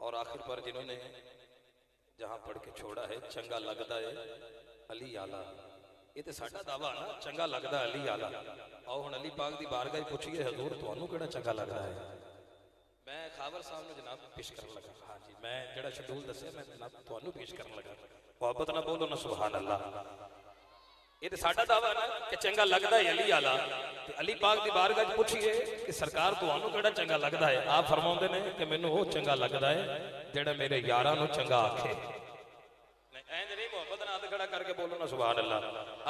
اور آخر پر جنہوں نے جہاں پڑھ کے چھوڑا ہے چنگا لگتا ہے علی آلہ، یہ تو ساڈا دعویٰ نا چنگا لگتا ہے علی آلہ۔ آؤ ہن علی پاک دی بارگاہ پوچھیے حضور تانوں کیڑا چنگا لگتا ہے؟ میں خاور صاحب نے جناب پیش کرن لگا، ہاں جی میں جڑا شیڈول دسیا میں جناب تانوں پیش کرن لگا، محبت نہ بولو نا سبحان اللہ۔ یہ تو ساڈا دعویٰ نا کہ چنگا لگتا ہے علی آلہ، علی پاک دی بارگاہ پوچھیے کہ سرکار تانوں کیڑا چنگا لگتا ہے؟ آپ فرماؤندے نے کہ مینوں وہ چنگا لگتا ہے جڑا میرے یاراں نوں چنگا آکھے۔ اینج نہیں محبت نال ہاتھ کھڑا کر کے بولو نا سبحان اللہ۔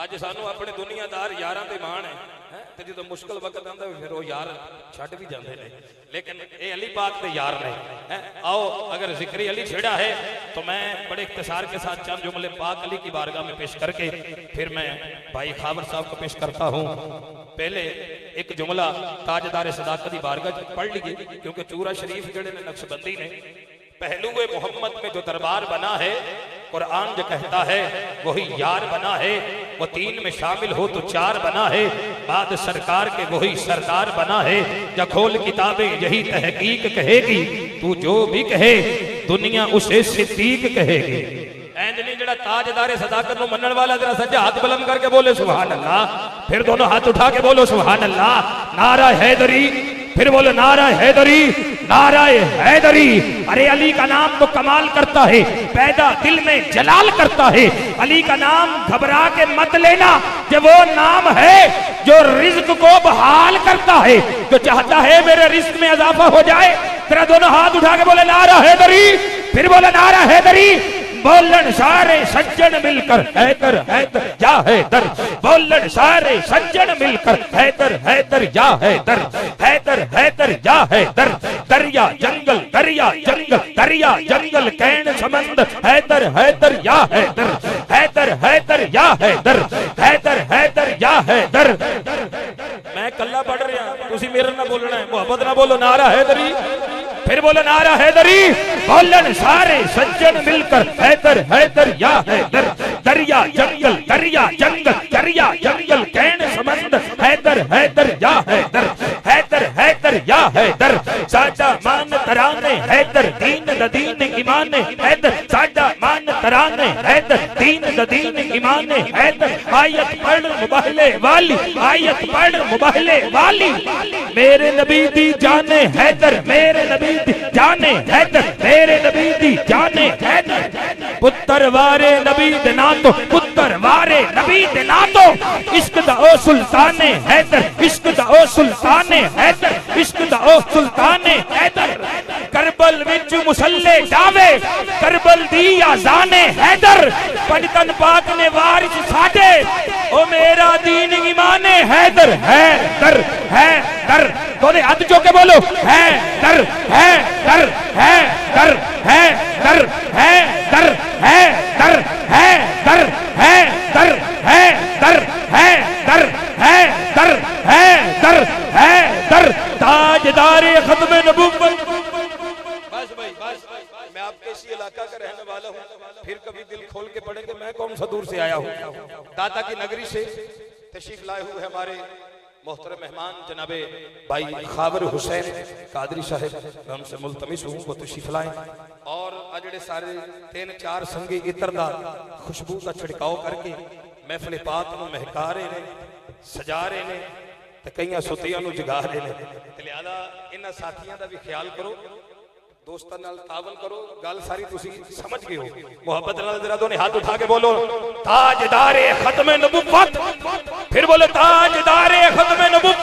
اج سانو اپنے دنیا دار یاراں تے مان ہے تے جدوں مشکل وقت آندا پھر وہ یار چھڈ بھی جاندے نے، لیکن اے علی پاک دے یار نے۔ آؤ اگر ذکر علی چھڑا ہے تو میں بڑے اختصار کے ساتھ چند جملے پاک علی کی بارگاہ میں پیش کر کے پھر میں بھائی خاور صاحب کو پیش کرتا ہوں۔ پہلے ایک جملہ تاجدار صداقت کی بارگاہ پڑھ لیجئے، کیونکہ چورا شریف جڑے نے نقشبندی نے پہلو محمد میں جو دربار بنا ہے، قرآن جو کہتا ہے وہی یار بنا ہے، وہ تین میں شامل ہو تو چار بنا ہے، بعد سرکار کے وہی سردار بنا ہے، یا کھول کتابیں یہی تحقیق کہے گی، تو جو بھی کہے دنیا اسے صدیق کہے گی۔ اینج نہیں جڑا تاجدار صداقت نو منن والا ذرا سجا ہاتھ بلند کر کے بولے سبحان اللہ، پھر دونوں ہاتھ اٹھا کے بولو سبحان اللہ۔ نعرہ حیدری، پھر بولو نعرہ حیدری، نعرہ حیدری۔ ارے علی کا نام تو کمال کرتا ہے، پیدا دل میں جلال کرتا ہے۔ علی کا نام گھبرا کے مت لینا، کہ وہ نام ہے جو رزق کو بحال کرتا ہے، جو چاہتا ہے میرے رزق میں اضافہ ہو جائے۔ تیرا دونوں ہاتھ اٹھا کے بولے نعرہ حیدری، پھر بولے نعرہ حیدری۔ بولن سارے سجن مل کر حیدر حیدر یا حیدر، بولن سارے سجن مل کر حیدر حیدر یا حیدر، حیدر حیدر یا حیدر۔ دریا جنگل دریا جنگل دریا جنگل کین سمند، حیدر حیدر یا حیدر، حیدر حیدر یا حیدر، حیدر حیدر یا حیدر۔ میں کلا پڑھ رہا ہوں، تسی میرے نہ بولنا ہے، محبت نہ بولو نعرہ حیدری، پھر بولو نعرہ حیدری۔ بولن سارے سجن مل کر حیدر حیدر یا حیدر، دریا جنگل دریا جنگل دریا جنگل کین سمند، حیدر حیدر یا حیدر، حیدر حیدر یا حیدر۔ ساڈا مان ترانے حیدر، دین دا دین ایمان حیدر، ساڈا مان ترانے حیدر، دین دا دین ایمان حیدر۔ آیت پڑھ مباہلے والی، آیت پڑھ مباہلے والی، میرے نبی دی جانے حیدر، میرے نبی دی جانے حیدر، میرے نبی دی جانے حیدر۔ پتر وارے نبی دینا تو، پتر وارے نبی دینا تو، عشق دا او سلطان حیدر، عشق دا او سلطان حیدر، عشق دا او سلطان حیدر۔ کربل وچ مسلے ڈاوے، کربل دی آزان حیدر، پنجتن پاک نے وارث ساڈے، او میرا دین ایمان حیدر، حیدر حیدر۔ بولے ہاتھ جو کے بولو حیدر حیدر حیدر حیدر حیدر حیدر حیدر حیدر حیدر حیدر حیدر حیدر حیدر۔ تاجدار ختم نبوت۔ بس بھائی بس، میں آپ کے اسی علاقہ کا رہنے والا ہوں، پھر کبھی دل کھول کے پڑھیں گے میں کون سا دور سے آیا ہوں۔ داتا کی نگری سے تشریف لائے ہوئے ہمارے محترم مہمان جناب بھائی خاور حسین قادری صاحب، میں ان سے ملتمس ہوں وہ تشریف لائیں، اور اجڑے سارے تین چار سنگی عطر دا خوشبو کا چھڑکاؤ کر کے محفل پاک نو مہکا رہے نے، سجا رہے نے، تے کئیاں ستیاں نو جگا رہے نے۔ لہذا انہاں ساتھیاں دا بھی خیال کرو، دوستاں نال تعاون کرو، گل ساری تسی سمجھ گئے ہو۔ محبت نال ذرا دونوں ہاتھ اٹھا کے بولو تاجدار ختم نبوت، پھر بولو تاجدار ختم نبوت۔